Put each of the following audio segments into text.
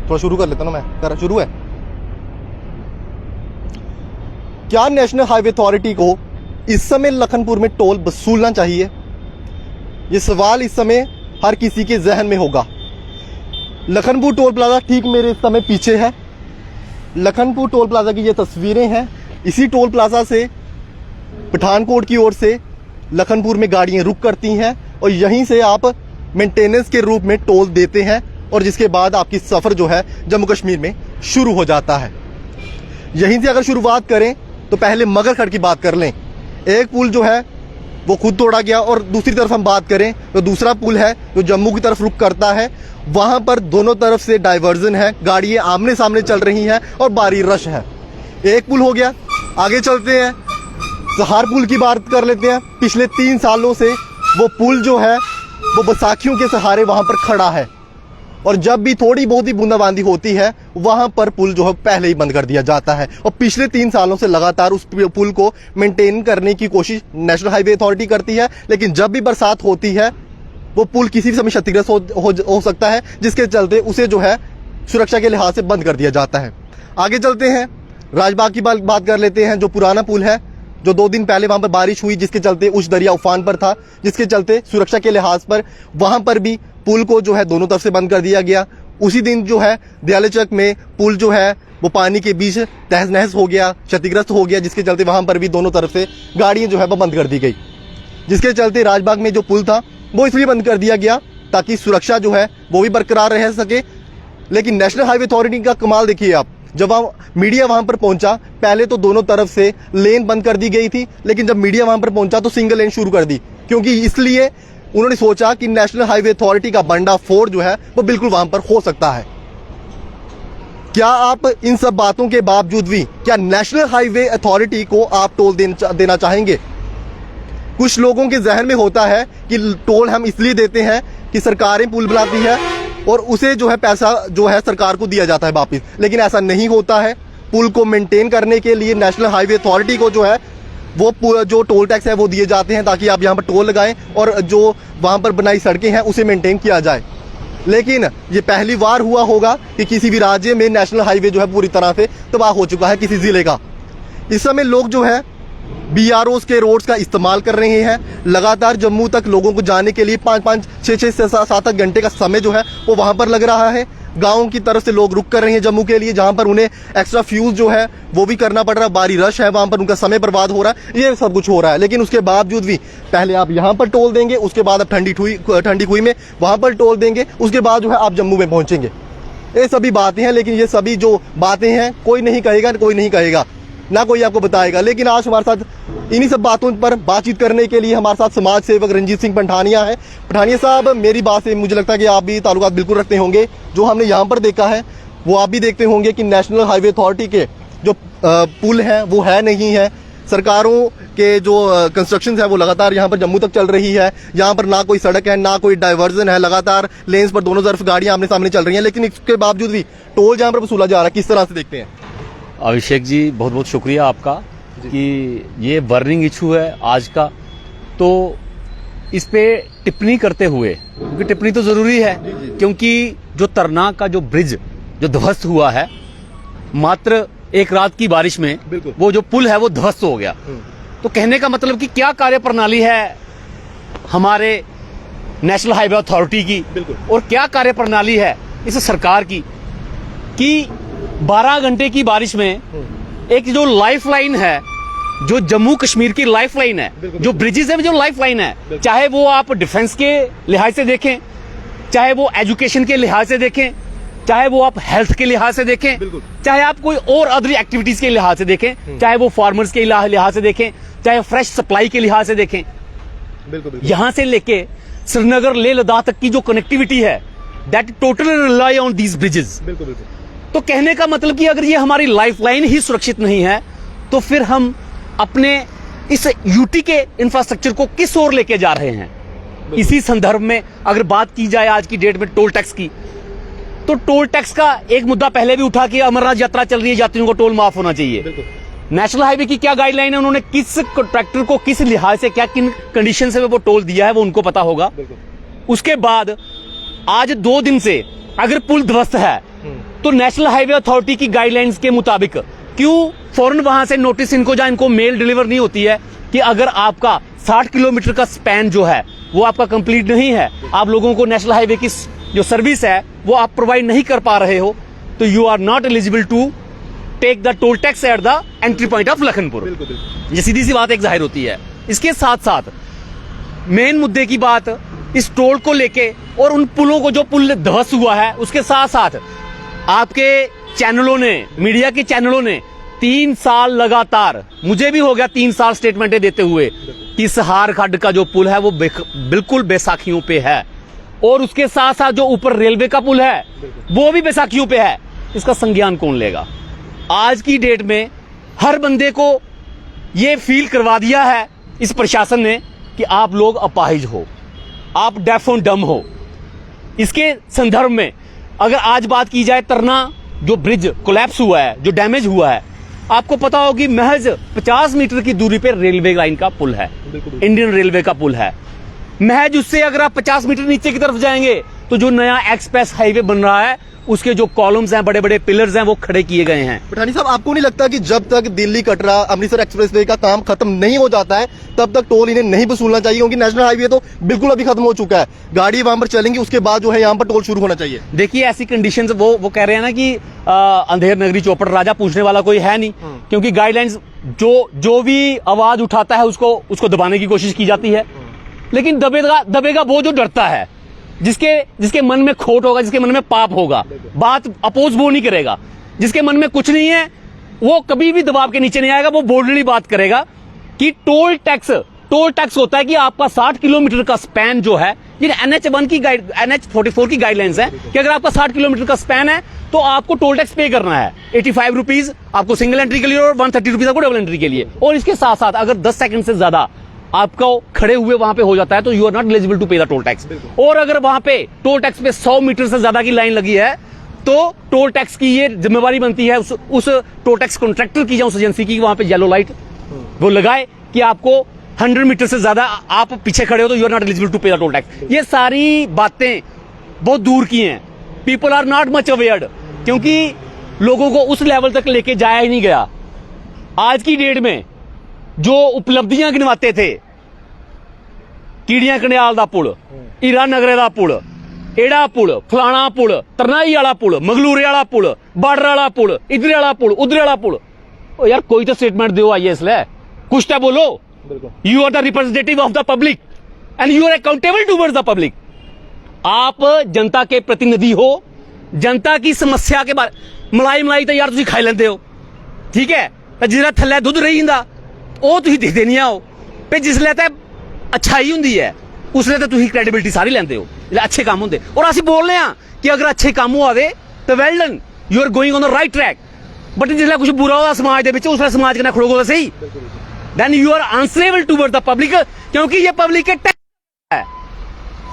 थोड़ा शुरू कर लेता ना, मैं कर शुरू है। क्या नेशनल हाईवे अथॉरिटी को इस समय लखनपुर में टोल वसूलना चाहिए? ये सवाल इस समय हर किसी के जहन में होगा। लखनपुर टोल प्लाजा ठीक मेरे इस समय पीछे है। लखनपुर टोल प्लाजा की ये तस्वीरें हैं। इसी टोल प्लाजा से पठानकोट की ओर से लखनपुर में गाड़ियां रुक करती हैं और यहीं से आप मेंटेनेंस के रूप में टोल देते हैं और जिसके बाद आपकी सफ़र जो है जम्मू कश्मीर में शुरू हो जाता है। यहीं से अगर शुरुआत करें तो पहले मगरखड़ की बात कर लें। एक पुल जो है वो खुद तोड़ा गया और दूसरी तरफ हम बात करें तो दूसरा पुल है जो जम्मू की तरफ रुक करता है। वहां पर दोनों तरफ से डाइवर्जन है, गाड़ियां आमने सामने चल रही हैं और भारी रश है। एक पुल हो गया। आगे चलते हैं, सहार पुल की बात कर लेते हैं। पिछले 3 सालों से वो पुल जो है वो बैसाखियों के सहारे वहां पर खड़ा है और जब भी थोड़ी बहुत ही बूंदाबांदी होती है वहां पर पुल जो है पहले ही बंद कर दिया जाता है। और पिछले 3 सालों से लगातार उस पुल को मेंटेन करने की कोशिश नेशनल हाईवे अथॉरिटी करती है, लेकिन जब भी बरसात होती है वो पुल किसी भी समय क्षतिग्रस्त हो सकता है, जिसके चलते उसे जो है सुरक्षा के लिहाज से बंद कर दिया जाता है। आगे चलते हैं, राजबाग की बात कर लेते हैं। जो पुराना पुल है, जो 2 दिन पहले वहां पर बारिश हुई जिसके चलते उस दरिया उफान पर था, जिसके चलते सुरक्षा के लिहाज पर वहां पर भी पुल को जो है दोनों तरफ से बंद कर दिया गया। उसी दिन जो है दयालचक में पुल जो है वो पानी के बीच तहस नहस हो गया, क्षतिग्रस्त हो गया, जिसके चलते वहां पर भी दोनों तरफ से गाड़ियां जो है वो बंद कर दी गई। जिसके चलते राजबाग में जो पुल था वो इसलिए बंद कर दिया गया ताकि सुरक्षा जो है वो भी बरकरार रह सके। लेकिन नेशनल हाईवे अथॉरिटी का कमाल देखिए आप, जब मीडिया वहां पर पहुंचा पहले तो दोनों तरफ से लेन बंद कर दी गई थी, लेकिन जब मीडिया वहां पर पहुंचा तो सिंगल लेन शुरू कर दी, क्योंकि इसलिए उन्होंने सोचा कि नेशनल हाईवे अथॉरिटी का भंडाफोड़ जो है वो बिल्कुल वहां पर हो सकता है। क्या आप इन सब बातों के बावजूद भी क्या नेशनल हाईवे अथॉरिटी को आप टोल देना चाहेंगे? कुछ लोगों के जहन में होता है कि टोल हम इसलिए देते हैं कि सरकारें पुल बनाती है और उसे जो है पैसा जो है सरकार को दिया जाता है वापिस, लेकिन ऐसा नहीं होता है। पुल को मेंटेन करने के लिए नेशनल हाईवे अथॉरिटी को जो है वो जो टोल टैक्स है वो दिए जाते हैं ताकि आप यहाँ पर टोल लगाएं और जो वहाँ पर बनाई सड़कें हैं उसे मेंटेन किया जाए। लेकिन ये पहली बार हुआ होगा कि किसी भी राज्य में नेशनल हाईवे जो है पूरी तरह से तबाह हो चुका है, किसी जिले का। इस समय लोग जो है BROs के रोड्स का इस्तेमाल कर रहे हैं। लगातार जम्मू तक लोगों को जाने के लिए 5-5, 6-6 से 7 घंटे का समय जो है वो वहाँ पर लग रहा है। गाँव की तरफ से लोग रुक कर रहे हैं जम्मू के लिए, जहाँ पर उन्हें एक्स्ट्रा फ्यूल जो है वो भी करना पड़ रहा है। भारी रश है, वहाँ पर उनका समय बर्बाद हो रहा है, ये सब कुछ हो रहा है। लेकिन उसके बावजूद भी पहले आप यहाँ पर टोल देंगे, उसके बाद आप ठंडी खुई में वहाँ पर टोल देंगे, उसके बाद जो है आप जम्मू में पहुँचेंगे। ये सभी बातें हैं, लेकिन ये सभी जो बातें हैं कोई नहीं कहेगा, ना कोई आपको बताएगा। लेकिन आज हमारे साथ इन्हीं सब बातों पर बातचीत करने के लिए हमारे साथ समाज सेवक रंजीत सिंह पठानिया है। पठानिया साहब, मेरी बात से मुझे लगता है कि आप भी ताल्लुकात बिल्कुल रखते होंगे। जो हमने यहाँ पर देखा है वो आप भी देखते होंगे कि नेशनल हाईवे अथॉरिटी के जो पुल हैं वो है नहीं है। सरकारों के जो कंस्ट्रक्शन है वो लगातार यहाँ पर जम्मू तक चल रही है। यहाँ पर ना कोई सड़क है, ना कोई डाइवर्जन है, लगातार लेन्स पर दोनों तरफ गाड़ियाँ आमने सामने चल रही हैं, लेकिन इसके बावजूद भी टोल जहाँ पर वसूला जा रहा है। किस तरह से देखते हैं? अभिषेक जी, बहुत बहुत शुक्रिया आपका कि ये बर्निंग इशू है आज का, तो इस पे टिप्पणी करते हुए, क्योंकि टिप्पणी तो जरूरी है, क्योंकि जो तरनाक का जो ब्रिज जो ध्वस्त हुआ है मात्र एक रात की बारिश में, वो जो पुल है वो ध्वस्त हो गया। तो कहने का मतलब कि क्या कार्यप्रणाली है हमारे नेशनल हाईवे अथॉरिटी की और क्या कार्यप्रणाली है इस सरकार की कि 12 घंटे की बारिश में एक जो लाइफलाइन है, जो जम्मू कश्मीर की लाइफलाइन है, जो ब्रिजेस है जो लाइफलाइन है, चाहे वो आप डिफेंस के लिहाज से देखें, चाहे वो एजुकेशन के लिहाज से देखें, चाहे वो आप हेल्थ के लिहाज से देखें, चाहे आप कोई और अदर एक्टिविटीज के लिहाज से देखें, चाहे वो फार्मर्स के लिहाज से देखें, चाहे फ्रेश सप्लाई के लिहाज से देखें, यहां से लेके श्रीनगर लेह लद्दाख तक की जो कनेक्टिविटी है, that totally rely on these bridges. तो कहने का मतलब कि अगर ये हमारी लाइफलाइन ही सुरक्षित नहीं है तो फिर हम अपने इस यूटी के इंफ्रास्ट्रक्चर को किस ओर लेके जा रहे हैं? इसी संदर्भ में अगर बात की जाए आज की डेट में टोल टैक्स की, तो टोल टैक्स का एक मुद्दा पहले भी उठा कि अमरनाथ यात्रा चल रही है, यात्रियों को टोल माफ होना चाहिए। नेशनल हाईवे की क्या गाइडलाइन है, उन्होंने किस कॉन्ट्रैक्टर को किस लिहाज से क्या किन कंडीशन से वो टोल दिया है वो उनको पता होगा। उसके बाद आज 2 दिन से अगर पुल ध्वस्त है तो नेशनल हाईवे अथॉरिटी की गाइडलाइंस के मुताबिक क्यों फौरन वहां से नोटिस इनको जहां इनको मेल डिलीवर नहीं होती है कि अगर आपका 60 किलोमीटर का स्पैन जो है वो आपका कंप्लीट नहीं है, आप लोगों को नेशनल हाईवे की जो सर्विस है वो आप प्रोवाइड नहीं कर पा रहे हो, तो you are not eligible to take the toll tax at the entry point of Lakhanpur. ये सीधी सी बात एक जाहिर होती है। इसके साथ साथ मेन मुद्दे की बात इस टोल को लेके और उन पुलों को, जो पुल ध्वस्त हुआ है उसके साथ साथ आपके चैनलों ने, मीडिया के चैनलों ने 3 साल लगातार, मुझे भी हो गया 3 साल स्टेटमेंटें देते हुए कि सहार खड्ड का जो पुल है वो बिल्कुल बैसाखियों पे है, और उसके साथ साथ जो ऊपर रेलवे का पुल है वो भी बैसाखियों पे है। इसका संज्ञान कौन लेगा? आज की डेट में हर बंदे को ये फील करवा दिया है इस प्रशासन ने कि आप लोग अपाहिज हो, आप डेफ और डम हो। इसके संदर्भ में अगर आज बात की जाए, तरना जो ब्रिज कोलैप्स हुआ है, जो डैमेज हुआ है, आपको पता हो कि महज 50 मीटर की दूरी पर रेलवे लाइन का पुल है, इंडियन रेलवे का पुल है। महज उससे अगर आप 50 मीटर नीचे की तरफ जाएंगे तो जो नया एक्सप्रेस हाईवे बन रहा है उसके जो कॉलम्स हैं, बड़े बड़े पिलर्स हैं, वो खड़े किए गए हैं। पठानी साहब, आपको नहीं लगता कि जब तक दिल्ली कटरा अमृतसर एक्सप्रेसवे का काम खत्म नहीं हो जाता है तब तक टोल इन्हें नहीं वसूलना चाहिए? क्योंकि नेशनल हाईवे तो बिल्कुल अभी खत्म हो चुका है, गाड़ी वहां पर चलेंगी, उसके बाद जो है यहाँ पर टोल शुरू होना चाहिए। देखिए ऐसी कंडीशंस वो कह रहे हैं ना कि अंधेर नगरी चौपड़ राजा, पूछने वाला कोई है नहीं, क्योंकि गाइडलाइंस जो भी आवाज उठाता है उसको दबाने की कोशिश की जाती है। लेकिन दबेगा वो जो डरता है, जिसके मन में खोट होगा, जिसके मन में पाप होगा, बात अपोज वो नहीं करेगा। जिसके मन में कुछ नहीं है वो कभी भी दबाव के नीचे नहीं आएगा, वो बोल्डली बात करेगा कि टोल टैक्स होता है कि आपका 60 किलोमीटर का स्पैन जो है, ये NH1 की NH44 की गाइडलाइंस है कि अगर आपका 60 किलोमीटर का स्पैन है तो आपको टोल टैक्स पे करना है। 85 रुपीज आपको सिंगल एंट्री के लिए और 130 रुपीज आपको डबल एंट्री के लिए। और इसके साथ साथ अगर 10 सेकंड से ज्यादा आपको खड़े हुए वहां पे हो जाता है तो you are not eligible to pay the toll tax. और अगर वहां पे टोल टैक्स पे 100 मीटर से ज्यादा की लाइन लगी है तो टोल टैक्स की ये जिम्मेवारी बनती है उस टोल टैक्स कॉन्ट्रैक्टर की या उस एजेंसी की, वहां पे येलो लाइट वो लगाए कि आपको 100 मीटर से ज्यादा आप पीछे खड़े हो तो you are not eligible to pay the toll tax. ये सारी बातें बहुत दूर की हैं, people are not much awared, क्योंकि लोगों को उस लेवल तक लेके जाया ही नहीं गया। आज की डेट में जो उपलब्धियां गिनवाते थे, कीड़ियां कन्याल दा पुल, हीरा नगरे दा पुल, एड़ा पुल, फलाना पुल, तरनाई वाला पुल, मंगलूरे वाला पुल, बार्डर वाला पुल, इधर वाला पुल, उधर वाला पुल, ओ यार कोई तो स्टेटमेंट दो आइए, इसलिए कुछ तो बोलो। You are the representative of the public and you are accountable towards the public. आप जनता के प्रतिनिधि हो, जनता की समस्या के बारे मलाई तो यार तुम खाई लेंदे हो, ठीक है, जिसले थल्ले दुध रही हिंदा ਉਹ ਤੁਸੀਂ दिखते नहीं आओ पे, जिसले तो अच्छाई हुंदी है उसले तो तुम क्रेडिबिलिटी सारी लेंदे हो, अच्छे काम होंगे। और असं बोल रहे हैं कि अगर अच्छे काम हो आवे तो well done, you are going on the right track. But जिसले कुछ बुरा होगा समाज के विच, उसले समाज कन्नै खड़ोगे सही, then you are answerable toward the public, क्योंकि ये पब्लिक के टैक्स है,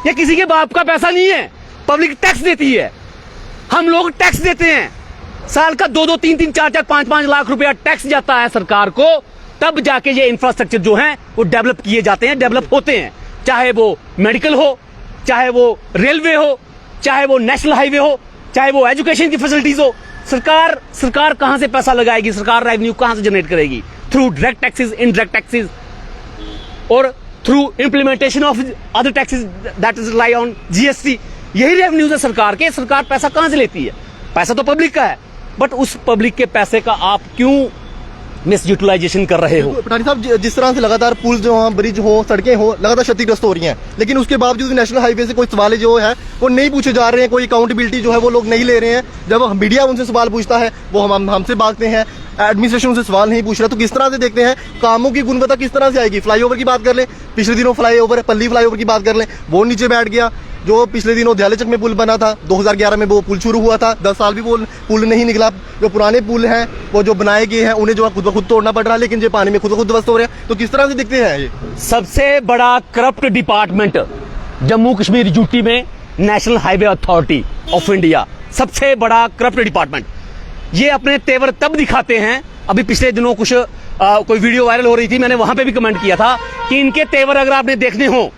ये किसी के बाप का पैसा नहीं है, पब्लिक टैक्स देती है। हम लोग टैक्स देते हैं, साल का 2-2, 3-3, 4-4, 5-5 लाख रुपया टैक्स जाता है सरकार को, तब जाके ये इंफ्रास्ट्रक्चर जो है वो डेवलप किए जाते हैं, डेवलप होते हैं, चाहे वो मेडिकल हो, चाहे वो रेलवे हो, चाहे वो नेशनल हाईवे हो, चाहे वो एजुकेशन की फैसिलिटीज हो। सरकार कहां से पैसा लगाएगी, सरकार रेवेन्यू कहां से जनरेट करेगी? Through direct taxes, indirect taxes और through implementation of other taxes that is lie on GST। यही रेवेन्यूज है सरकार के। सरकार पैसा कहां से लेती है? पैसा तो पब्लिक का है, बट उस पब्लिक के पैसे का आप क्यों मिस यूटिलाइजेशन कर रहे हो? पठानी साहब, जिस तरह से लगातार पुल जो हो, ब्रिज हो, सड़कें हो, लगातार क्षतिग्रस्त हो रही हैं, लेकिन उसके बावजूद नेशनल हाईवे से कोई सवाल जो है वो नहीं पूछे जा रहे हैं, कोई अकाउंटेबिलिटी जो है वो लोग नहीं ले रहे हैं। जब मीडिया उनसे सवाल पूछता है वो हमसे बांटते हैं, एडमिनिस्ट्रेशन उनसे सवाल नहीं पूछ रहा, तो किस तरह से देखते हैं कामों की गुणवत्ता किस तरह से आएगी? फ्लाईओवर की बात कर लें, पिछले दिनों फ्लाईओवर पल्ली फ्लाईओवर की बात कर लें, वो नीचे बैठ गया। जो पिछले दिनों दयालेचक में पुल बना था, 2011 में वो पुल शुरू हुआ था, 10 साल भी पुल नहीं निकला। जो पुराने पुल हैं वो जो बनाए गए हैं उन्हें जो खुद ब खुद तोड़ना पड़ रहा है, लेकिन जो पानी में खुद ब खुद ध्वस्त हो रहे हैं, तो किस तरह से दिखते हैं ये? सबसे बड़ा corrupt department Jammu Kashmir UT में national highway authority of India, सबसे बड़ा करप्ट डिपार्टमेंट। ये अपने तेवर तब दिखाते हैं, अभी पिछले दिनों कुछ कोई वीडियो वायरल हो रही थी, मैंने वहां पे भी कमेंट किया था कि इनके तेवर अगर आपने देखने हो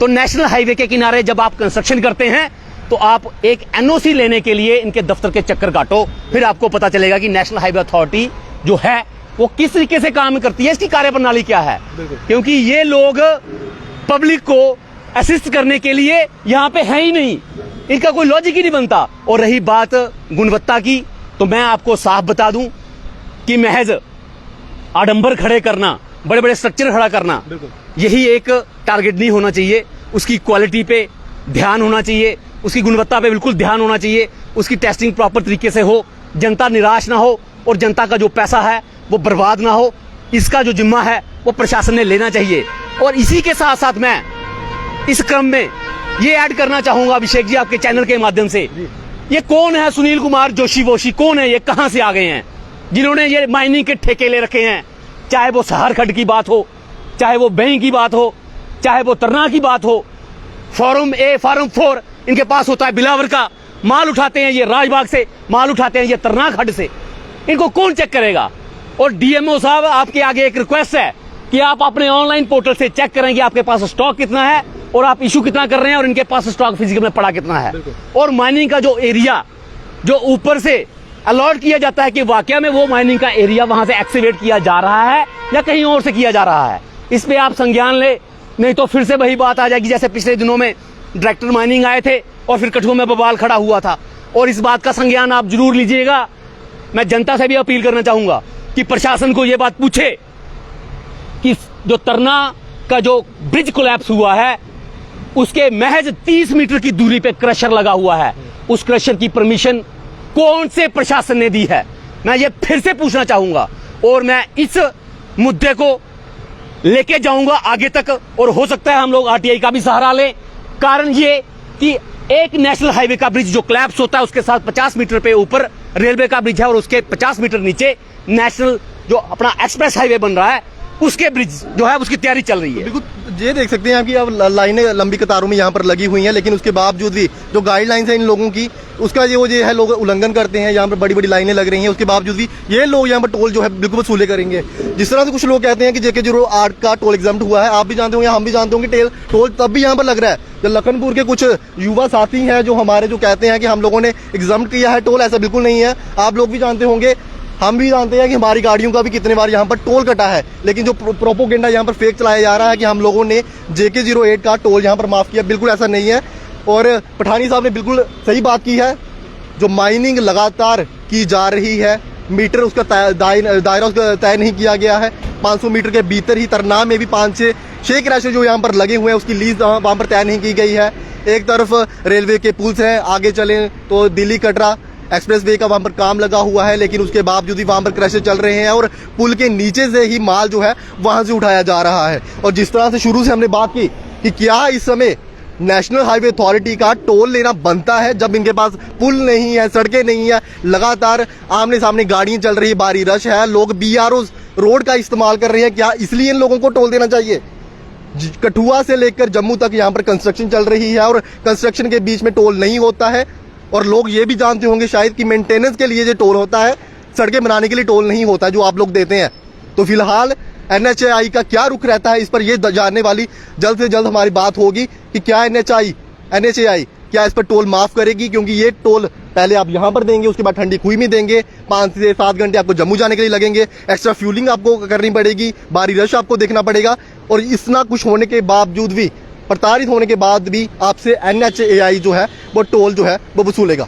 तो नेशनल हाईवे के किनारे जब आप कंस्ट्रक्शन करते हैं तो आप एक एनओसी लेने के लिए इनके दफ्तर के चक्कर काटो, फिर आपको पता चलेगा कि नेशनल हाईवे अथॉरिटी जो है वो किस तरीके से काम करती है, इसकी कार्यप्रणाली क्या है। क्योंकि ये लोग पब्लिक को असिस्ट करने के लिए यहाँ पे है ही नहीं, इनका कोई लॉजिक ही नहीं बनता। और रही बात गुणवत्ता की, तो मैं आपको साफ बता दूं कि महज आडंबर खड़े करना, बड़े बड़े स्ट्रक्चर खड़ा करना, यही एक टारगेट नहीं होना चाहिए। उसकी क्वालिटी पे ध्यान होना चाहिए, उसकी गुणवत्ता पे बिल्कुल ध्यान होना चाहिए, उसकी टेस्टिंग प्रॉपर तरीके से हो, जनता निराश ना हो और जनता का जो पैसा है वो बर्बाद ना हो। इसका जो जिम्मा है वो प्रशासन ने लेना चाहिए। और इसी के साथ साथ मैं इस क्रम में ये ऐड करना चाहूंगा अभिषेक जी आपके चैनल के माध्यम से, ये कौन है सुनील कुमार जोशी वोशी, कौन है ये, कहां से आ गए हैं जिन्होंने ये माइनिंग के ठेके ले रखे हैं। चाहे वो सहारखंड की बात हो, चाहे वो बेई की बात हो, चाहे वो तरना की बात हो, फॉर्म ए फॉर्म 4 इनके पास होता है बिलावर का, माल उठाते हैं ये राजबाग से, माल उठाते हैं ये तरना खड्ड से। इनको कौन चेक करेगा। और डीएमओ साहब आपके आगे एक रिक्वेस्ट है कि आप अपने ऑनलाइन पोर्टल से चेक करें कि आपके पास स्टॉक कितना है और आप इशू कितना कर रहे हैं और इनके पास स्टॉक फिजिकल में पड़ा कितना है। और माइनिंग का जो एरिया जो ऊपर से अलॉट किया जाता है कि वाकया में वो माइनिंग का एरिया वहां से एक्टिवेट किया जा रहा है या कहीं और से किया जा रहा है, इस पे आप संज्ञान ले, नहीं तो फिर से वही बात आ जाएगी जैसे पिछले दिनों में डायरेक्टर माइनिंग आए थे और फिर कठुआ में बवाल खड़ा हुआ था। और इस बात का संज्ञान आप जरूर लीजिएगा। मैं जनता से भी अपील करना चाहूंगा कि प्रशासन को यह बात पूछे कि जो तरना का जो ब्रिज कोलैप्स हुआ है उसके महज 30 मीटर की दूरी पे क्रशर लगा हुआ है, उस क्रशर की परमिशन कौन से प्रशासन ने दी है, मैं ये फिर से पूछना चाहूंगा। और मैं इस मुद्दे को लेके जाऊंगा आगे तक और हो सकता है हम लोग आरटीआई का भी सहारा लें। कारण ये कि एक नेशनल हाईवे का ब्रिज जो कोलैप्स होता है उसके साथ 50 मीटर पे ऊपर रेलवे का ब्रिज है और उसके 50 मीटर नीचे नेशनल जो अपना एक्सप्रेस हाईवे बन रहा है उसके ब्रिज जो है उसकी तैयारी चल रही है। बिल्कुल ये देख सकते हैं आप कि अब लाइनें लंबी कतारों में यहाँ पर लगी हुई हैं, लेकिन उसके बावजूद भी जो गाइडलाइंस है इन लोगों की उसका ये है लोग उल्लंघन करते हैं। यहाँ पर बड़ी बड़ी लाइनें लग रही हैं, उसके बावजूद भी ये लोग यहाँ पर टोल जो है बिल्कुल वसूले करेंगे। जिस तरह से कुछ लोग कहते हैं कि जेके 08 का टोल एग्जाम्प्ट हुआ है, आप भी जानते होंगे हम भी जानते होंगे टोल तब भी यहाँ पर लग रहा है। जो लखनपुर के कुछ युवा साथी हैं जो हमारे जो कहते हैं कि हम लोगों ने एग्जाम्प्ट किया है टोल, ऐसा बिल्कुल नहीं है। आप लोग भी जानते होंगे, हम भी जानते हैं कि हमारी गाड़ियों का भी कितने बार यहाँ पर टोल कटा है, लेकिन जो प्रोपोगेंडा यहाँ पर फेक चलाया जा रहा है कि हम लोगों ने जेके 08 का टोल यहाँ पर माफ किया, बिल्कुल ऐसा नहीं है। और पठानी साहब ने बिल्कुल सही बात की है, जो माइनिंग लगातार की जा रही है, मीटर उसका दायरा उसका तय नहीं किया गया है। 500 मीटर के भीतर ही तरना में भी 5-6 क्रैशर जो यहाँ पर लगे हुए हैं उसकी लीज वहाँ पर तय नहीं की गई है। एक तरफ रेलवे के पुल्स हैं, आगे चलें तो दिल्ली कटरा एक्सप्रेस वे का वहां पर काम लगा हुआ है, लेकिन उसके बावजूद भी वहां पर क्रैशेस चल रहे हैं और पुल के नीचे से ही माल जो है वहां से उठाया जा रहा है। और जिस तरह से शुरू से हमने बात की कि क्या इस समय नेशनल हाईवे अथॉरिटी का टोल लेना बनता है जब इनके पास पुल नहीं है, सड़कें नहीं है, लगातार आमने सामने गाड़ियां चल रही है, भारी रश है, लोग BRO रोड का इस्तेमाल कर रहे हैं, क्या इसलिए इन लोगों को टोल देना चाहिए? कठुआ से लेकर जम्मू तक यहाँ पर कंस्ट्रक्शन चल रही है और कंस्ट्रक्शन के बीच में टोल नहीं होता है। और लोग ये भी जानते होंगे शायद कि मेंटेनेंस के लिए जो टोल होता है, सड़कें बनाने के लिए टोल नहीं होता जो आप लोग देते हैं। तो फिलहाल NHAI का क्या रुख रहता है इस पर, यह जानने वाली जल्द से जल्द हमारी बात होगी कि क्या NHAI क्या इस पर टोल माफ करेगी, क्योंकि ये टोल पहले आप यहाँ पर देंगे, उसके बाद ठंडी खुई में देंगे, 5 से 7 घंटे आपको जम्मू जाने के लिए लगेंगे, एक्स्ट्रा फ्यूलिंग आपको करनी पड़ेगी, भारी रश आपको देखना पड़ेगा। और इतना कुछ होने के बावजूद भी, प्रताड़ित होने के बाद भी आपसे NHAI जो है वो टोल जो है वो वसूलेगा।